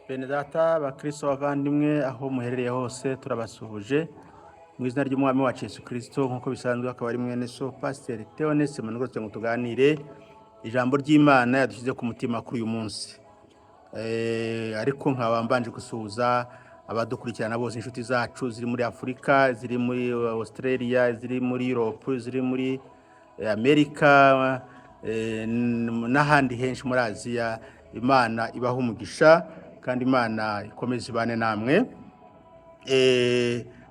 Bene data bakristo bavandimwe aho muherereye hose turabasuhuje mu izina ry'umwami wacu Yesu Kristo nkuko bisanzwe akaba ari mwene so Pastor Theoneste Manigose ngo tuganire ijambo ry'Imana yadushyize ku mutima kuri uyu munsi. Ariko nkaba mbanje gusuhuza abadukurikirana bose inshuti zacu ziri muri Afrika, ziri muri Australia, ziri muri Europe, ziri muri Amerika n'ahandi henshi muri Aziya. Imana ibaha umugisha kandi Imana ikomeze ibane namwe.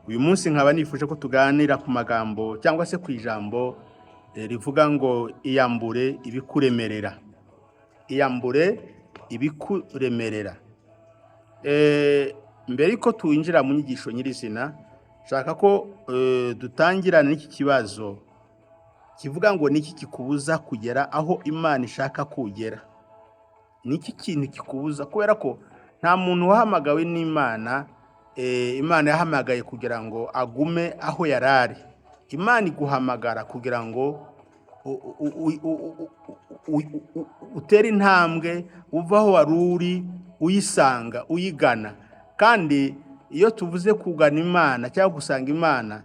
Uyu munsi nkaba nifuje ko tuganira ku magambo cyangwa se ku ijambo rivuga ngo iyambure ibikuremerera. Iyambure ibikuremerera. Mbere ko tuinjira mu nyigisho nyirizina, shaka ko dutangirana n'iki kibazo kivuga ngo niki kikubuza kugera aho Imana ishaka kugera. Niki kintu kikubuza, kubera ko nta muntu wahamagawe n'Imana, Imana yahamagaye kugira ngo agume aho yarari. Imana iguhamagara kugira ngo utere intambwe uva aho waruri uyisanga uyigana. Kandi iyo tuvuze kugana Imana cyangwa gusanga Imana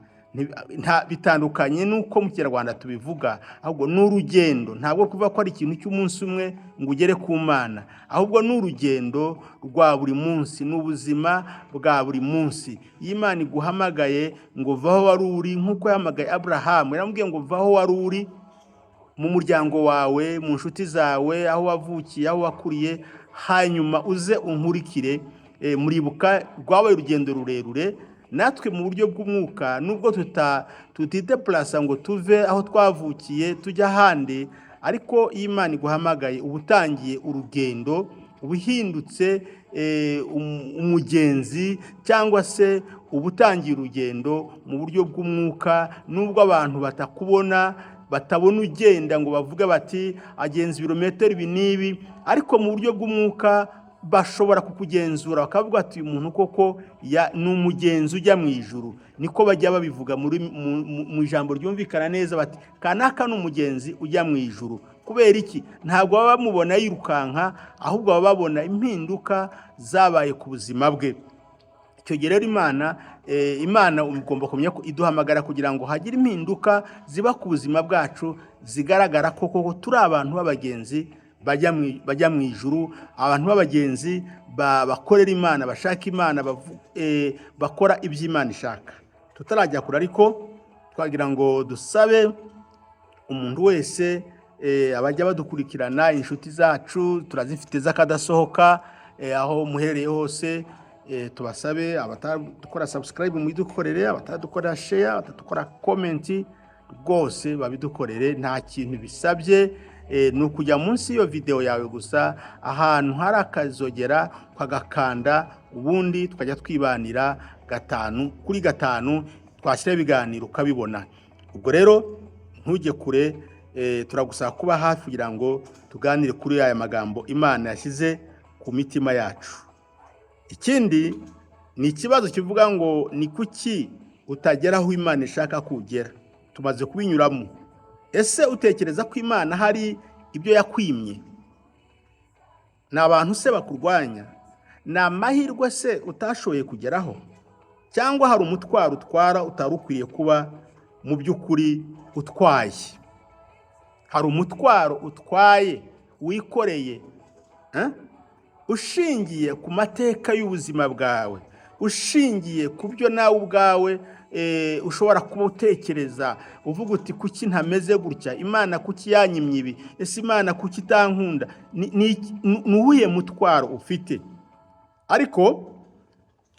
nta bitandukanye nuko mu Kinyarwanda tubivuga, ahubwo n'urugendo. Ntabwo kuva ko ari ikintu cy'umunsi umwe ngo ugere ku Mana, ahubwo n'urugendo rwa buri munsi, n'ubuzima bwa buri munsi. Imana iguhamagaye ngo vaho waruri, nkuko yahamagaye Abrahamu, yaramubwiye ngo vaho waruri mu muryango wawe, mu nshuti zawe, aho wavukiye, aho wakuriye, hanyuma uze unkurikire. Muribuka rwabaye urugendo rurerure. Natwe mu buryo bw'umwuka nubwo tutite place ngo tuve aho twavukiye tujya hande, ariko Imana iguhamagaye ubutangiye urugendo ubuhindutse umugenzi, cyangwa se ubutangiye urugendo mu buryo bw'umwuka. Nubwo abantu batakubona, batabona ugenda ngo bavuge bati agenza ibirometero ibi n'ibi, ariko mu buryo bw'umwuka bashobora kukugenzura bakavuga ati uyu muntu koko ni umugenzi ujya mu ijuru. Niko bajya babivuga mu ijambo ryumvikana neza bati kanaka ni umugenzi ujya mu ijuru. Kubera iki? Ntabwo baba bamubona yirukanka, ahubwo baba babona impinduka zabaye ku buzima bwe. Icyo gihe rero Imana ugomba kumenya ko iduhamagara kugira ngo hagire impinduka ziba ku buzima bwacu, zigaragara koko turi abantu b'abagenzi bajya mu ijuru, abantu b'abagenzi bakorera Imana, bashaka Imana, bakora iby'Imana ishaka. Tutarajya kure ariko twagira ngo dusabe umuntu wese, abajya badukurikirana, inshuti zacu turazifite z'akadasohoka, aho muherereye hose, tubasabe abatadukora subscribe muyidukorere, abatadukora share, abatadukora comment, rwose babidukorere. Nta kintu bisabye, nukujya munsi iyo video yawe gusa ahantu hari akazogera kwagakanda, ubundi tukajya twibanira 5 kuri 5 twashyira ibiganiro ukabibona. Ubwo rero ntujye kure, turagusaba kuba hafi kugira ngo tuganire kuri aya magambo Imana yashyize ku mitima yacu. Ikindi ni ikibazo kivuga ngo ni kuki utagera aho Imana ishaka kugera. Tumaze kubinyuramo. Ese utekereza ko Imana hari ibyo yakwimye? Ni abantu se bakurwanya? Ni amahirwe se utashoboye kugeraho? Cyangwa hari umutwaro utwara utarukwiye kuba mu by'ukuri utwaye? Hari umutwaro utwaye wikoreye, ushingiye ku mateka y'ubuzima bwawe, ushingiye ku byo nawe ubwawe ushobora kuba utekereza uvuga uti kuki ntameze gutya, Imana kuki yanyimye ibi, ese Imana kuki itankunda? Ni uwuhe mutwaro ufite? Ariko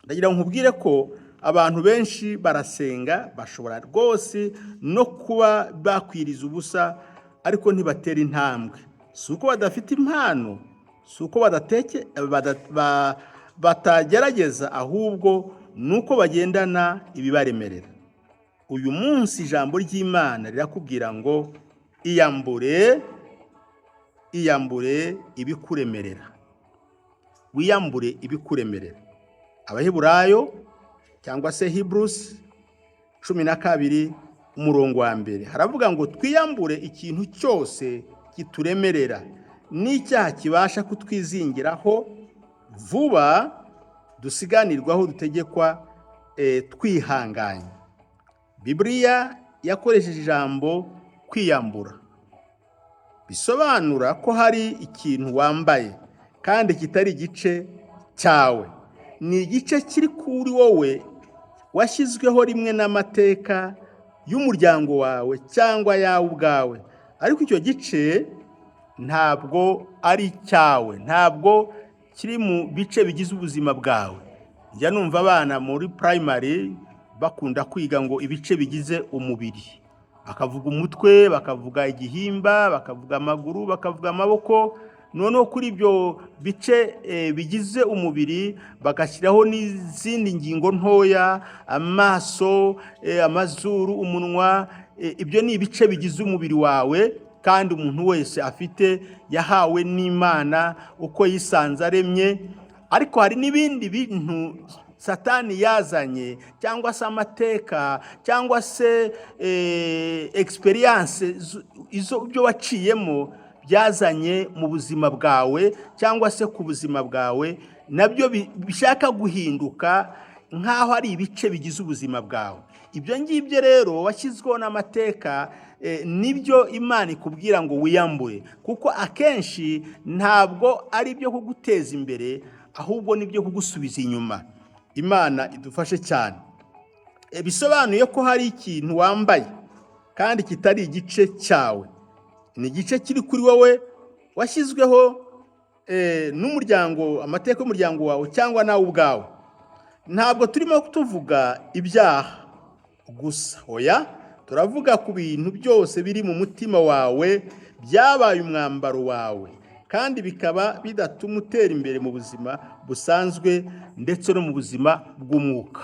ndagira ngo nkubwire ko abantu benshi barasenga, bashobora rwose no kuba bakwiriza ubusa, ariko ntibatera intambwe. Si uko badafite impano, si uko batagerageza, ahubwo nuko bagendana ibibaremerera. Uyu munsi ijambo ry'Imana rirakubwira ngo iyambure ibikuremerera. Wiyambure ibikuremerera. Abaheburayo cyangwa se Hebrews 12 umurongo wa mbere haravuga ngo twiyambure ikintu cyose kituremerera n'icyaha kibasha kutwizingiraho vuba, dusiganirwaho dutegekwa twihanganye. Bibiliya yakoresheje ijambo kwiyambura, bisobanura ko hari ikintu wambaye kandi kitari igice cyawe, ni igice kiri kuri wowe washyizweho rimwe n'amateka y'umuryango wawe cyangwa yawe ubwawe, ariko icyo gice ntabwo ari cyawe, ntabwo kiri mu bice bigize ubuzima bwawe. Njya numva abana muri primary bakunda kwiga ngo ibice bigize umubiri, bakavuga umutwe, bakavuga igihimba, bakavuga amaguru, bakavuga amaboko, noneho kuri ibyo bice bigize umubiri bagashyiraho n'izindi ngingo ntoya, amaso, amazuru, umunwa. Ibyo ni ibice bigize umubiri wawe, kandi umuntu wese afite, yahawe n'Imana uko yisanze aremye. Ariko hari n'ibindi bintu Satani yazanye, cyangwa se amateka, cyangwa se experience ibyo waciyemo byazanye mu buzima bwawe cyangwa se ku buzima bwawe, nabyo bishaka guhinduka nk'aho ari ibice bigize ubuzima bwawe. Ibyo ngibyo rero washyizweho n'amateka, nibyo Imana ikubwira ngo wiyambure, kuko akenshi ntabwo ari ibyo kuguteza imbere, ahubwo nibyo kugusubiza inyuma. Imana idufashe cyane. Bisobanuye ko hari ikintu wambaye kandi kitari igice cyawe, ni igice kiri kuri wowe washyizweho n'umuryango, amateka y'umuryango wawe cyangwa nawe ubwawe. Ntabwo turimo tuvuga ibyaha gusa, oya, turavuga ku bintu byose biri mu mutima wawe byabaye umwambaro wawe, kandi bikaba bidatuma utera imbere mu buzima busanzwe ndetse no mu buzima bw'umwuka.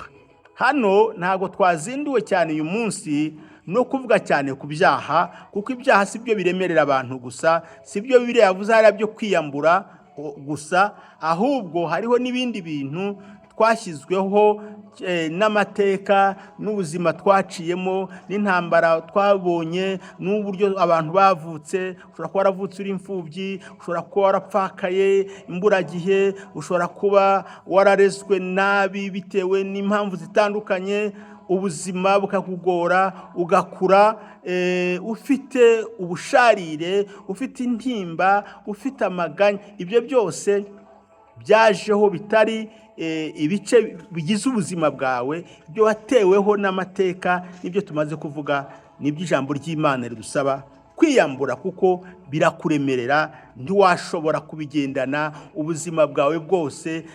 Hano ntabwo twazinduwe cyane uyu munsi no kuvuga cyane ku byaha, kuko ibyaha si byo biremerera abantu gusa, si byo Bibiliya yavuze hari byo kwiyambura gusa, ahubwo hariho n'ibindi bintu twashyizweho n'amateka n'ubuzima twaciyemo n'intambara twabonye n'uburyo abantu bavutse. Ushobora kuba waravutse uri imfubyi, ushobora kuba warapfakaye imburagihe, ushobora kuba wararezwe nabi bitewe n'impamvu zitandukanye, ubuzima bukakugora, ugakura ufite ubusharire, ufite intimba, ufite amaganya. Ibyo byose byajeho bitari ibice bigize ubuzima bwawe, ibyo wateweho n'amateka. Nibyo tumaze kuvuga, nibyo ijambo ry'Imana ridusaba kwiyambura, kuko birakuremerera, ntiwashobora kubigendana ubuzima bwawe bwose,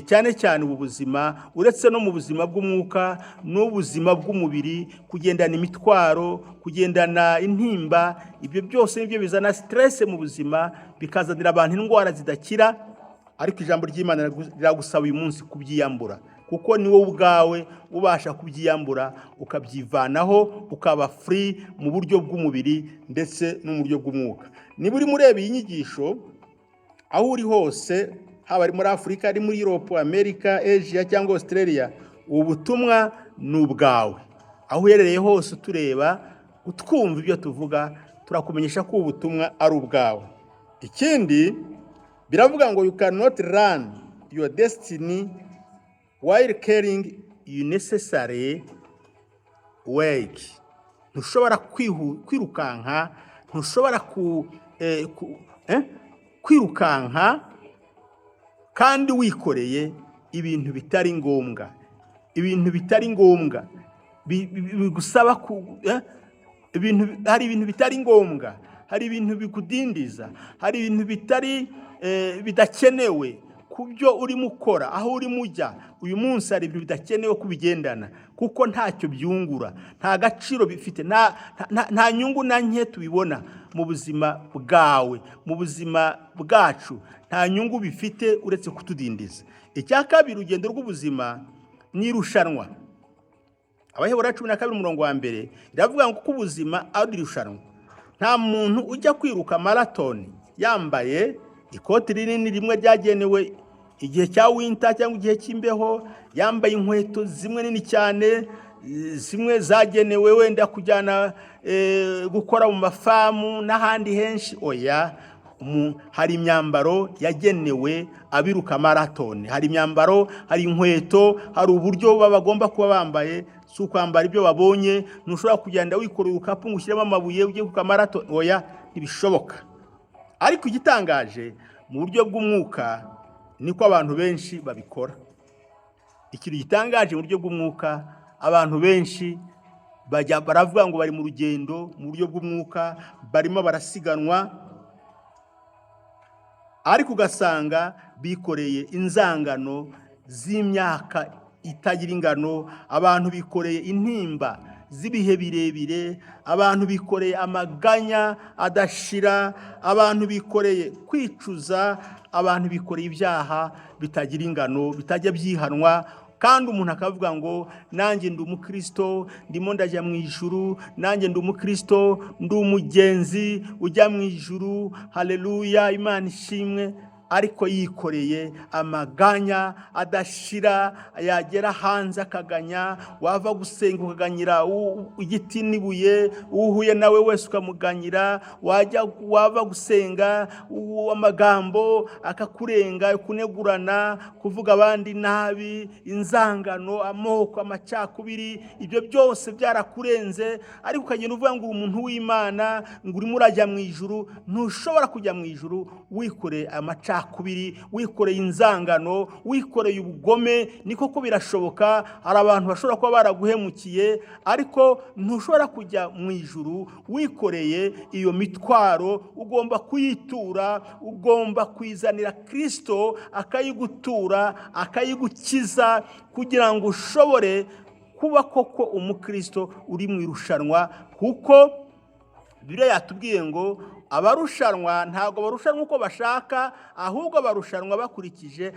cyane cyane ubu buzima, uretse no mu buzima bw'umwuka n'ubuzima bw'umubiri, kugendana imitwaro, kugendana intimba. Ibyo byose nibyo bizana stress mu buzima, bikazanira abantu indwara zidakira. Ariko ijambo ry'Imana riragusaba uyu munsi kubyiyambura, kuko ni wowe ubwawe ubasha kubyiyambura, ukabyivanaho, ukaba free mu buryo bw'umubiri ndetse no mu buryo bw'umwuka. Niba uri mureba iyi nyigisho aho uri hose, haba ari muri Afurika, ari muri Europe, Amerika, Asia cyangwa Australia, ubu butumwa ni ubwawe. Aho uherereye hose utureba, utwumva ibyo tuvuga, turakumenyesha ko ubu butumwa ari ubwawe. Ikindi biravuga ngo you cannot run your destiny while carrying unnecessary weight. Ntushobora kwirukanka, ntushobora kwirukanka kandi wikoreye ibintu bitari ngombwa. Ibintu bitari ngombwa bigusaba hari ibintu bitari ngombwa, hari ibintu bikudindiza, hari ibintu bitari bidakenewe ku byo urimo ukora, aho urimo ujya. Uyu munsi hari ibintu bidakenewe kubigendana, kuko ntacyo byungura, nta gaciro bifite, nta nyungu na nke tubibona mu buzima bwawe, mu buzima bwacu. Nta nyungu bifite uretse kutudindiza. Icya kabiri, urugendo rw'ubuzima ni irushanwa. Abaheburayo 12 umurongo wa mbere iravuga ngo ubuzima ari irushanwa. Nta muntu ujya kwiruka marathon yambaye ikoti rinini rimwe ryagenewe igihe cya winter cyangwa igihe cy'imbeho, yambaye inkweto zimwe nini cyane, zimwe zagenewe wenda kujyana gukora mu mafamu n'ahandi henshi. Oya, hari imyambaro yagenewe abiruka maratoni, hari imyambaro, hari inkweto, hari uburyo bagomba kuba bambaye. Si ukwambara ibyo babonye. Ntushobora kugenda wikorera urukapu ngo ushyiremo amabuye ujye ku maratoni. Oya, ntibishoboka. Ariko igitangaje mu buryo bw'umwuka niko abantu benshi babikora. Ikintu gitangaje mu buryo bw'umwuka, abantu benshi baravuga ngo bari mu rugendo mu buryo bw'umwuka, barimo barasiganwa, ariko ugasanga bikoreye inzangano z'imyaka itagira ingano. Abantu bikoreye intimba z'ibihe birebire, abantu bikoreye amaganya adashira, abantu bikoreye kwicuza, abantu bikoreye ibyaha bitagira ingano, bitajya byihanwa. Kandi umuntu akavuga ngo nanjye ndi umukristo, ndimo ndajya mu ijuru, nanjye ndi umukristo, ndi umugenzi ujya mu ijuru, haleluya, Imana ishimwe. Ariko yikoreye amaganya adashira, yagera hanze akaganya, wava gusenga ukaganyira igiti n'ibuye, uhuye nawe wese ukamuganyira, wava gusenga amagambo akakurenga, kunegurana, kuvuga abandi nabi, inzangano, amoko, amacakubiri, ibyo byose byarakurenze. Ariko ukagenda uvuga ngo umuntu w'Imana, ngo urimo urajya mu ijuru. Ntushobora kujya mu ijuru wikoreye amacakubiri, wikoreye inzangano, wikoreye ubugome. Ni koko birashoboka, hari abantu bashobora kuba baraguhemukiye, ariko ntushobora kujya mu ijuru wikoreye iyo mitwaro. Ugomba kuyitura, ugomba kwizanira Kristo akayigutura, akayigukiza, kugira ngo ushobore kuba koko umukristo uri mu irushanwa. Kuko Bibiliya yatubwiye ngo abarushanwa ntabwo barushanwa uko bashaka, ahubwo barushanwa bakurikije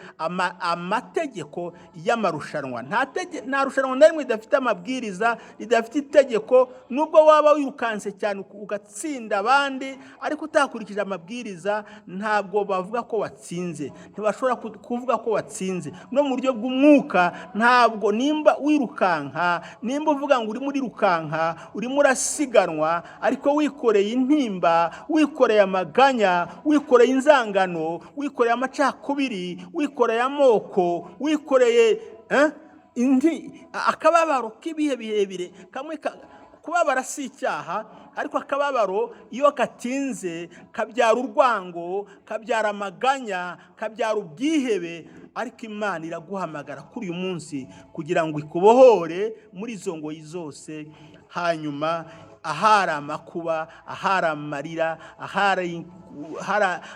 amategeko y'amarushanwa. Nta rushanwa na rimwe ridafite amabwiriza, ridafite itegeko. Nubwo waba wirukanse cyane ugatsinda abandi, ariko utakurikije amabwiriza, ntabwo bavuga ko watsinze, ntibashobora kuvuga ko watsinze. No mu buryo bw'umwuka, ntabwo nimba wirukanka, nimba uvuga ngo urimo urirukanka, urimo urasiganwa, ariko wikoreye intimba, wikoreye amaganya, wikoreye inzangano, wikoreye amacakubiri, wikoreye amoko, wikoreye akababaro k'ibihe birebire. Kamwe kubabara si icyaha, ariko akababaro iyo katinze kabyara urwango, kabyara amaganya, kabyara ubwihebe. Ariko Imana iraguhamagara kuri uyu munsi kugira ngo ikubohore muri izo ngoyi zose. Hanyuma ahari amakuba, ahari amarira,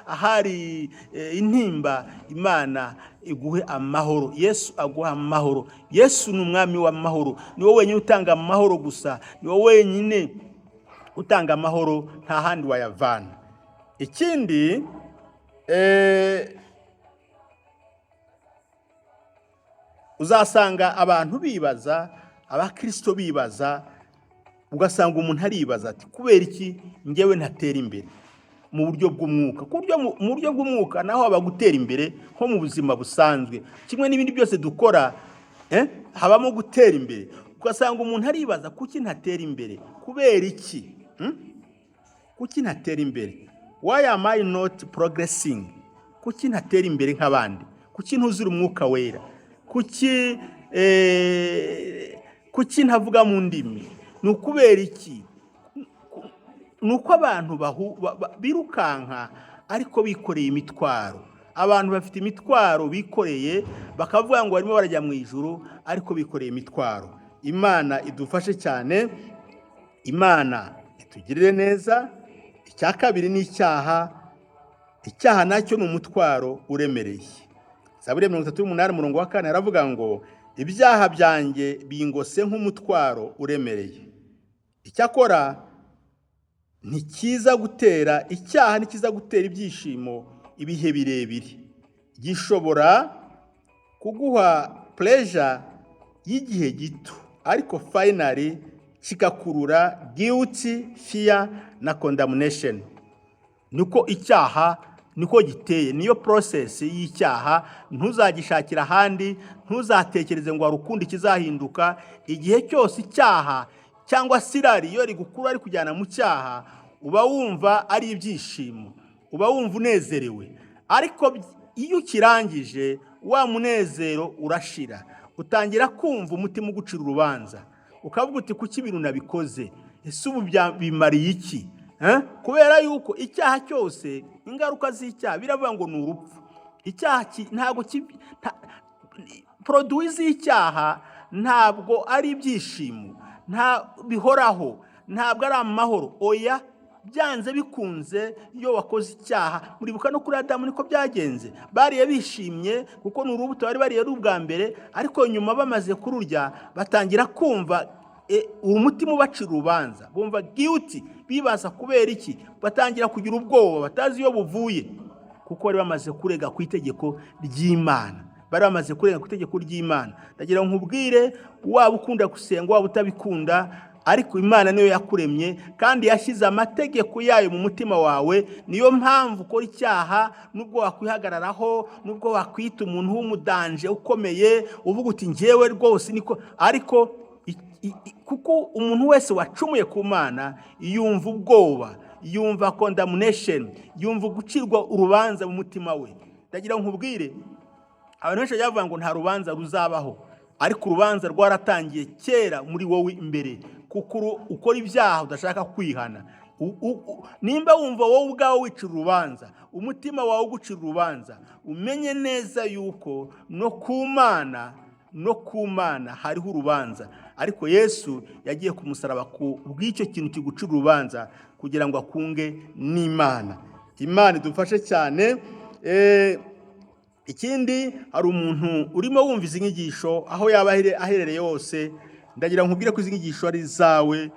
ahari intimba, Imana iguhe amahoro. Yesu aguha amahoro. Yesu ni umwami w'amahoro. Ni wowe wenyine utanga amahoro gusa. Ni wowe wenyine utanga amahoro, nta handi wayavana. Ikindi, uzasanga abantu bibaza, abakristo bibaza, ugasanga umuntu aribaza ati kubera iki ngewe ntatera imbere mu buryo bw'umwuka? Mu buryo bw'umwuka naho haba gutera imbere nko mu buzima busanzwe, kimwe n'ibindi byose dukora, habamo gutera imbere. Ugasanga umuntu aribaza kuki ntatera imbere, kubera iki? Kuki ntatera imbere? Why am I not progressing? Kuki ntatera imbere nk'abandi? Kuki ntuzura umwuka wera? Kuki ntavuga mu ndimi? Ni ukubera iki? Ni uko abantu birukanka ariko bikoreye imitwaro. Abantu bafite imitwaro bikoreye, bakavuga ngo barimo barajya mu ijuru, ariko bikoreye imitwaro. Imana idufashe cyane, Imana itugirire neza. Icya kabiri ni icyaha. Icyaha nacyo ni umutwaro uremereye. Zaburi 38:4 aravuga ngo ibyaha byanjye bingose nk'umutwaro uremereye. Icyakora ntikiza gutera icyaha, ntikiza gutera ibyishimo ibihe birebire. Gishobora kuguha pleasure y'igihe gito, ariko finally kikakurura guilt, fear na condemnation. Nuko icyaha niko giteye, niyo process y'icyaha. Ntuzagishakira ahandi, ntuzatekereze ngo hari ukundi kizahinduka. Igihe cyose icyaha cyangwa sirari iyo rigukura ari kujyana mu cyaha, uba wumva ari ibyishimo, uba wumva unezerewe. Ariko iyo ukirangije, wa munezero urashira, utangira kumva umutima ugucira urubanza, ukavuga uti kuki ibintu nabikoze, ese ubu bimariye iki? Kubera yuko icyaha cyose, ingaruka z'icyaha biravuga ngo ni urupfu. Icyaha ntabwo produit z'icyaha ntabwo ari ibyishimo, nta bihoraho, ntabwo ari amahoro. Oya, byanze bikunze iyo wakoze icyaha, muribuka no kuri Adamu niko byagenze. Bariye bishimye kuko ni urubuto bari bariye ubwa mbere, ariko nyuma bamaze kururya batangira kumva umutima ubacira urubanza, bumva guilty, bibaza kubera iki, batangira kugira ubwoba, batazi iyo buvuye, kuko bari bamaze kurega ku itegeko ry'Imana. Bari bamaze kurega ku itegeko ry'Imana. Ndagira nkubwire, waba ukunda gusenga waba utabikunda, ariko Imana niyo yakuremye kandi yashyize amategeko yayo mu mutima wawe. Niyo mpamvu ukora icyaha, nubwo wakwihagararaho, nubwo wakwita umuntu w'umudanje ukomeye, uvuga uti njyewe rwose niko, ariko kuko umuntu wese wacumuye ku Mana yumva ubwoba, yumva condemnation, yumva gucirwa urubanza mu mutima we. Ndagira nkubwire, abantu benshi bavuga ngo nta rubanza ruzabaho, ariko urubanza rwaratangiye kera muri wowe imbere, kuko ukora ibyaha udashaka kwihana. Nimba wumva wowe ubwawe wicira urubanza, umutima wawe ugucira urubanza, umenye neza yuko no ku Mana hariho urubanza. Ariko Yesu yagiye ku musaraba ku bw'icyo kintu kigucira urubanza, kugira ngo akunge n'Imana. Imana idufashe cyane. Ikindi, hari umuntu urimo wumva izi nyigisho aho yaba aherereye hose, ndagira nkubwire ko izi nyigisho ari zawe.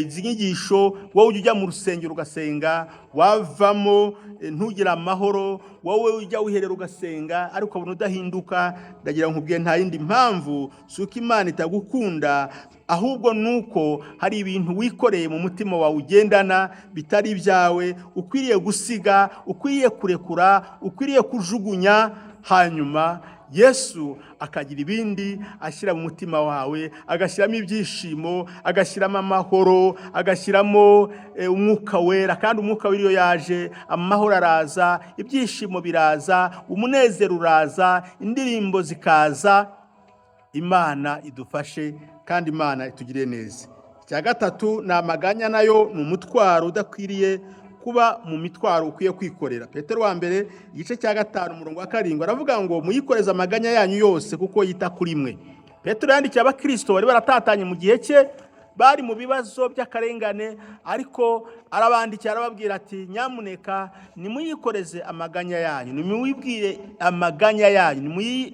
Izi nyigisho wowe ujya mu rusengero ugasenga, wavamo ntugira amahoro, wowe ujya wiherera ugasenga ariko ukabona udahinduka, ndagira nkubwire nta yindi mpamvu suko Imana itagukunda, ahubwo nuko hari ibintu wikoreye mu mutima wawe ugendana bitari ibyawe, ukwiriye gusiga, ukwiriye kurekura, ukwiriye kujugunya, hanyuma Yesu akagira ibindi ashyira mu mutima wawe, agashyiramo ibyishimo, agashyiramo amahoro, agashyiramo umwuka wera. Kandi umwuka w'iriyo yaje, amahoro araza, ibyishimo biraza, umunezero uraza, indirimbo zikaza. Imana idufashe kandi Imana itugirire neza. Icya gatatu, ni amaganya. Nayo ni umutwaro udakwiriye kuba mu mitwaro ukwiye kwikorera. Petero wa mbere igice cya 5 umurongo wa 7 aravuga ngo muyikoreze amaganya yanyu yose kuko yita kuri mwe. Petero yandikiye abakristo bari baratatanye mu gihe cye, bari mu bibazo by'akarengane, ariko arabandikira arababwira ati nyamuneka nimuyikoreze amaganya yanyu, nimuyibwire amaganya yanyu,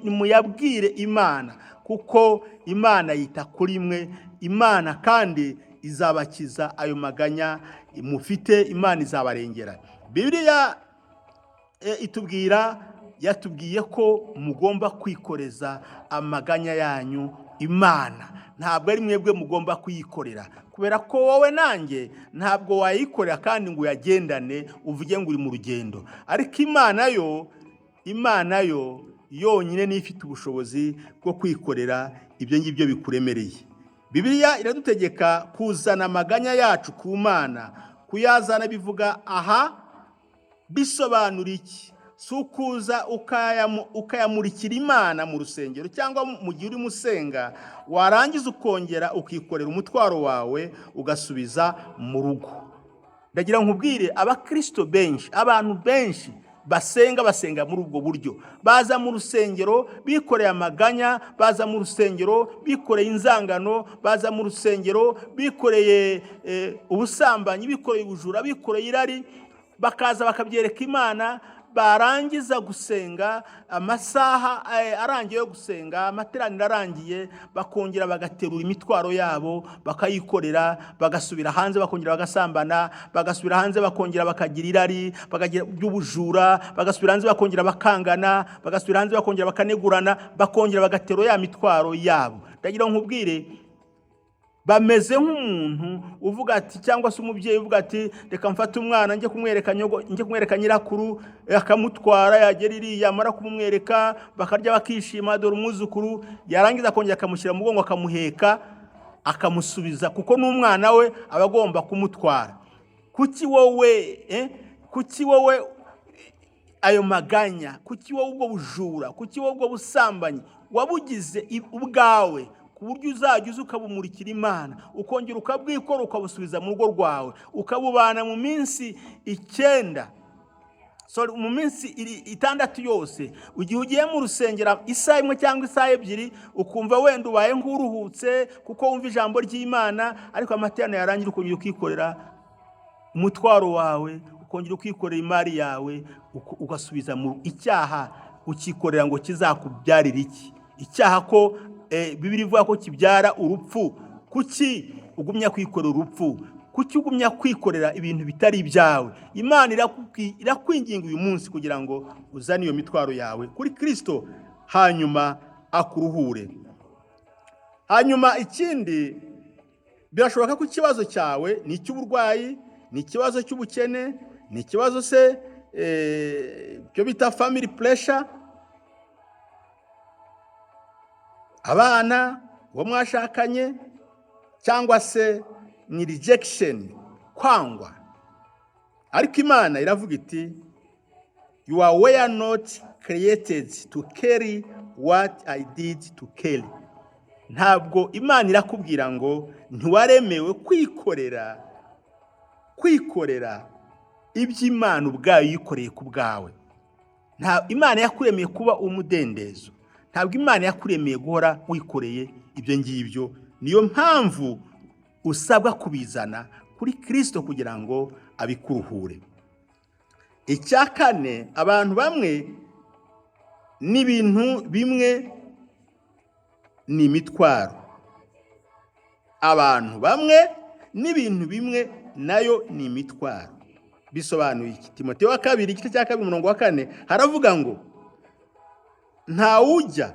nimuyabwire Imana, kuko Imana yita kuri mwe. Imana kandi izabakiza ayo maganya mufite, Imana izabarengera. Bibiliya yatubwiye ko mugomba kwikoreza amaganya yanyu Imana, ntabwo ari mwebwe mugomba kuyikorera, kubera ko wowe nanjye ntabwo wayikorera kandi ngo uyagendane uvuge ngo uri mu rugendo. Ariko Imana yo yonyine niyo ifite ubushobozi bwo kwikorera ibyo ngibyo bikuremereye. Bibiliya iradutegeka kuzana amaganya yacu ku Mana. Kuyazana bivuga aha bisobanura iki? Si ukuza ukayamurikira Imana mu rusengero cyangwa mu gihe uri musenga, warangiza ukongera ukikorera umutwaro wawe ugasubiza mu rugo. Ndagira nkubwire, abakristo benshi, abantu benshi basenga muri ubwo buryo. Baza mu rusengero bikoreye amaganya, baza mu rusengero bikoreye inzangano, baza mu rusengero bikoreye ubusambanyi, bikoreye ubujura, bikoreye irari, bakaza bakabyereka Imana. Barangiza gusenga, amasaha arangiye yo gusenga, amateraniro arangiye, bakongera bagaterura imitwaro yabo bakayikorera, bagasubira hanze bakongera bagasambana, bagasubira hanze bakongera bakagira irari, bakagira by'ubujura, bagasubira hanze bakongera bakangana, bagasubira hanze bakongera bakanegurana, bakongera bagaterura ya mitwaro yabo. Ndagira nkubwire, bameze nk'umuntu uvuga ati, cyangwa se umubyeyi uvuga ati reka mfate umwana njye kumwereka nyirakuru, akamutwara, yagera iriya amara kumumwereka, bakarya bakishima, dore umwuzukuru, yarangiza akongera akamushyira mu mugongo akamuheka akamusubiza, kuko n'umwana we aba agomba kumutwara. Kuki wowe ayo maganya, kuki wowe ubwo bujura, kuki wowe ubwo busambanyi wabugize ubwawe, ku buryo uzajya uza ukabumurikira Imana, ukongera ukabwikora ukabusubiza mu rugo rwawe, ukabubana mu minsi 9, mu minsi 6 yose, igihe ugiye mu rusengero isaha 1 cyangwa isaha 2, ukumva wenda ubaye nk'uruhutse kuko wumva ijambo ry'Imana, ariko amateraniro yarangira ukongera ukikorera umutwaro wawe, ukongera ukikorera imari yawe, ugasubiza mu icyaha, ukikorera ngo kizakubyarira iki? Icyaha ko Bibiri ivuga ko kibyara urupfu. Kuki ugumya kwikorera urupfu? Kuki ugumya kwikorera ibintu bitari ibyawe? Imana irakwinginga uyu munsi kugira ngo uzane iyo mitwaro yawe kuri Kristo, hanyuma akuruhure. Hanyuma ikindi, birashoboka ko ikibazo cyawe ni icy'uburwayi, ni ikibazo cy'ubukene, ni ikibazo se cyo bita family pressure, abana uwo mwashakanye, cyangwa se ni rejection, kwangwa. Ariko Imana iravuga iti, you were not created to carry what I did to carry. Ntabwo Imana irakubwira ngo ntiwaremewe kwikorera iby'Imana ubwayo yikoreye ku bwawe. Imana yakuremeye kuba umudendezo, ntabwo Imana yakuremeye guhora wikoreye ibyo ngibyo. Niyo mpamvu usabwa kubizana kuri Kristo kugira ngo abikuruhure. Icya kane, abantu bamwe n'ibintu bimwe ni imitwaro. Abantu bamwe n'ibintu bimwe nayo ni imitwaro. Bisobanuye iki? Timoteyo wa 2 igice cya 2 umurongo wa 4 haravuga ngo, ntawujya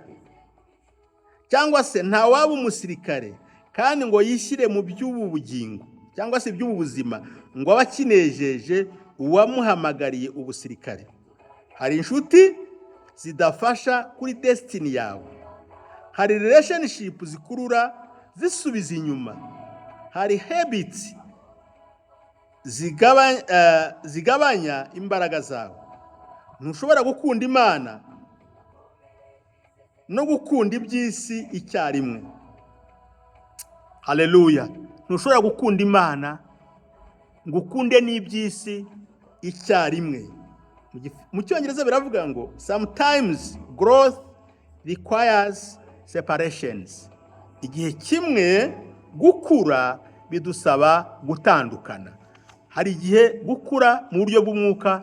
cyangwa se ntawaba umusirikare kandi ngo yishyire mu by'ubu bugingo cyangwa se by'ubu buzima ngo abakinejeje uwamuhamagariye ubusirikare. Hari inshuti zidafasha kuri destiny yawe, hari relationship zikurura zisubiza inyuma, hari habits zigabanya imbaraga zawe. Ntushobora gukunda Imana no gukunda iby'isi icyarimwe. Haleluya. Ntushobora gukunda Imana ngo ukunde n'iby'isi icyarimwe. Mu Cyongereza biravuga ngo, sometimes growth requires separations. Igihe kimwe gukura bidusaba gutandukana. Hari igihe gukura mu buryo bw'umwuka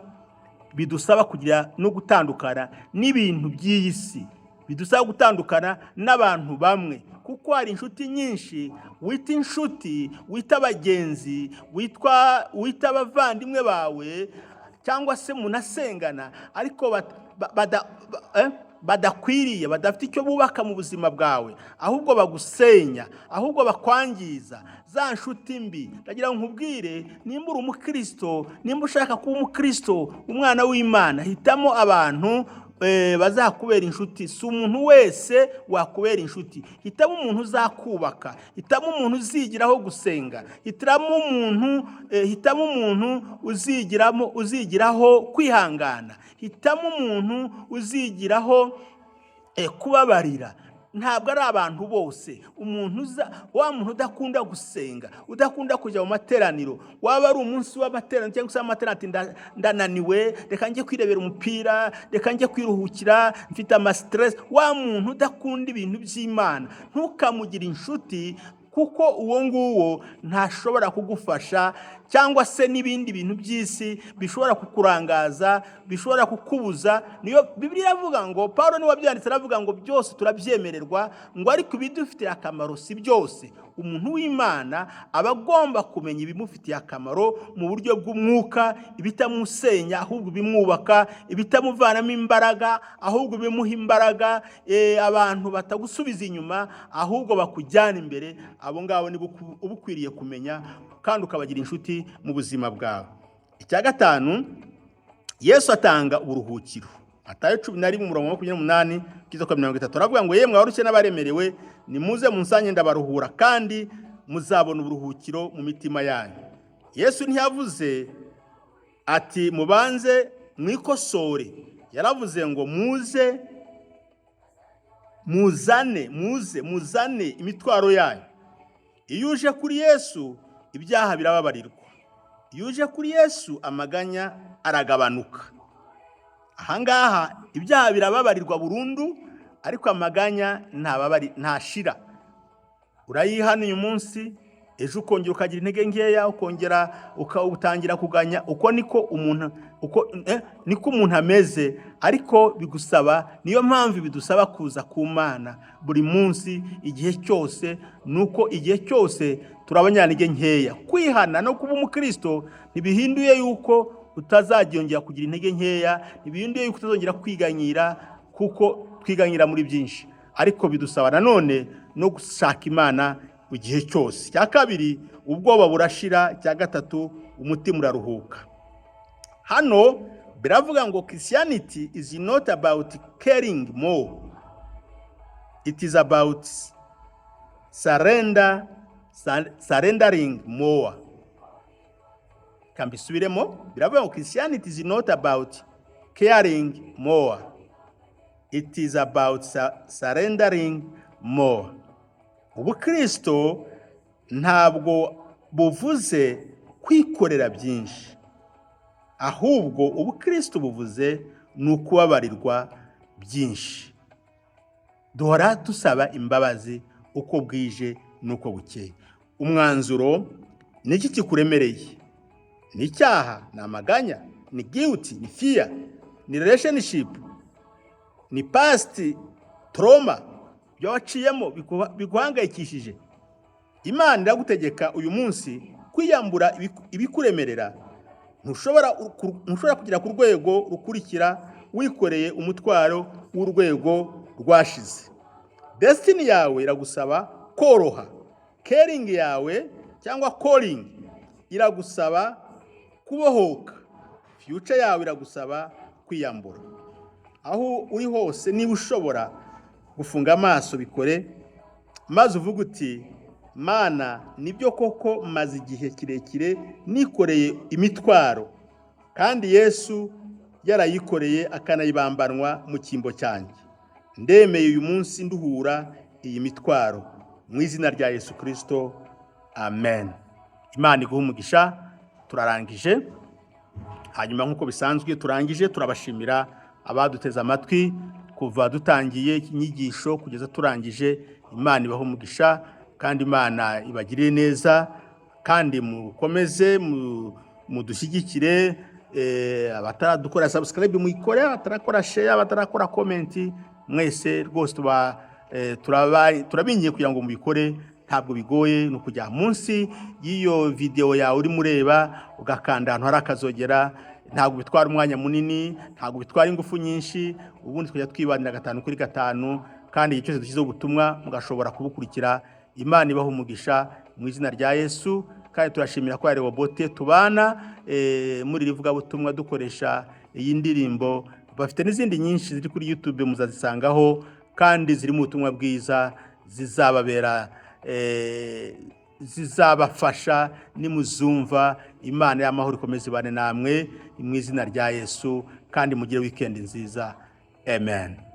bidusaba kugira no gutandukana n'ibintu by'iyi si, bidusaba gutandukana n'abantu bamwe, kuko hari inshuti nyinshi wita inshuti, wita abagenzi, wita abavandimwe bawe, cyangwa se munasengana, ariko badakwiriye, badafite icyo bubaka mu buzima bwawe, ahubwo bagusenya, ahubwo bakwangiza. Za nshuti mbi, ndagira ngo nkubwire, nimba uri umukristo, nimba ushaka kuba umukristo, umwana w'Imana, hitamo abantu bazakubera inshuti. Si umuntu wese wakubera inshuti. Hitamo umuntu uzakubaka, hitamo umuntu uzigiraho gusenga, hitamo umuntu uzigiraho kwihangana, hitamo umuntu uzigiraho kubabarira. Ntabwo ari abantu bose. Wa muntu udakunda gusenga, udakunda kujya mu materaniro, waba ari umunsi w'amateraniro cyangwa se amateraniro, ndananiwe, reka njye kwirebera umupira, reka njye kwiruhukira, mfite ama-stress. Wa muntu udakunda ibintu by'Imana, ntukamugire inshuti, kuko uwo nguwo ntashobora kugufasha, cyangwa se n'ibindi bintu by'isi bishobora kukurangaza, bishobora kukubuza. Niyo Bibiliya iravuga ngo, Paulo niwe wabyanditse, aravuga ngo byose turabyemererwa, ngo ariko ibidufitiye akamaro si byose. umuntu w'Imana aba agomba kumenya ibimufitiye akamaro mu buryo bw'umwuka, ibitamusenya ahubwo bimwubaka, ibitamuvanamo imbaraga ahubwo bimuha imbaraga, abantu batagusubiza inyuma ahubwo bakujyana imbere. Abo ngabo nibo uba ukwiriye kumenya kandi ukabagira inshuti mu buzima bwawe. Icya gatanu, Yesu atanga uburuhukiro. Matayo 11:28-30 aravuga ngo yemwe abarushye n'abaremerewe nimuze munsange ndabaruhura kandi muzabona uburuhukiro mu mitima yanyu. Yesu ntiyavuze ati mubanze mwikosore, yaravuze ngo muzane imitwaro yanyu. Iyo uje kuri Yesu ibyaha birababarirwa. Iyo uje kuri Yesu amaganya aragabanuka. Ahangaha ibyaha birababarirwa burundu, ariko amaganya ntashira. Urayihana uyu munsi, ejo ukongera ukagira intege nkeya, ukongera utangira kuganya. Uko niko umuntu ameze, ariko bigusaba, niyo mpamvu bidusaba kuza ku Mana buri munsi, igihe cyose. Nuko igihe cyose turabanyantege nkeya. Kwihana no kuba umukristo ntibihinduye yuko utazagiyongera kugira intege nkeya, ntibihinduye yuko utazongera kwiganyira, kuko twiganyira muri byinshi, ariko bidusaba nanone no gushaka Imana igihe cyose. Cya kabiri, ubwoba burashira. Cya gatatu, umutima uraruhuka. Hano biravuga ngo Christianity is not about caring more, it is about surrendering more. Kambisubiremo, biravuga ngo Christianity is not about caring more, it is about surrendering more. Ubukristo ntabwo buvuze kwikorera byinshi, ahubwo ubukristo buvuze ni ukubabarirwa byinshi. Duhora dusaba imbabazi uko bwije nuko bukeye. Umwanzuro ni iki kikuremereye? Ni icyaha, ni amaganya, ni guilt, ni fear, ni relationship, ni past trauma byo waciyemo biguhangayikishije. Imana iragutegeka uyu munsi kwiyambura ibikuremerera. Ntushobora kugera ku rwego rukurikira wikoreye umutwaro w'urwego rwashize. Destiny yawe iragusaba koroha. Caring yawe cyangwa calling iragusaba kubohoka. Future yawe iragusaba kwiyambura. Aho uri hose, niba ushobora gufunga amaso bikore, maze uvuga uti Mana, nibyo koko maze igihe kirekire nikoreye imitwaro, kandi Yesu yarayikoreye akanayibambanwa mu cyimbo cyanjye. Ndemeye uyu munsi nduhura iyi mitwaro mu izina rya Yesu Kristo, amen. Imana iguhe umugisha. Turarangije. Hanyuma nk'uko bisanzwe turangije, turabashimira abaduteze amatwi kuva dutangiye inyigisho kugeza turangije. Imana ibahe umugisha kandi Imana ibagirire neza, kandi mukomeze mudushyigikire. Abataradukora subscribe muyikore, abatarakora share, abatarakora comment, mwese rwose turabingiye kugira ngo mubikore. Ntabwo bigoye, no kujya munsi y'iyo video yawe uri mureba ugakanda ahantu hari akazogera. Ntabwo bitwara umwanya munini, ntabwo bitwara ingufu nyinshi. Ubundi twajya twibanira 5 kuri 5, kandi igihe cyose dushyizeho ubutumwa mugashobora kubukurikira. Imana ibahe umugisha mu izina rya Yesu. Kandi turashimira ko ari Bote tubana muri rivuga butumwa dukoresha iyi ndirimbo. Bafite n'izindi nyinshi ziri kuri YouTube muzazisangaho, kandi ziri mu butumwa bwiza zizababera zizabafasha nimuzumva. Imana y'amahoro ikomeze ibane namwe mu izina rya Yesu, kandi mugire weekend nziza. Amen.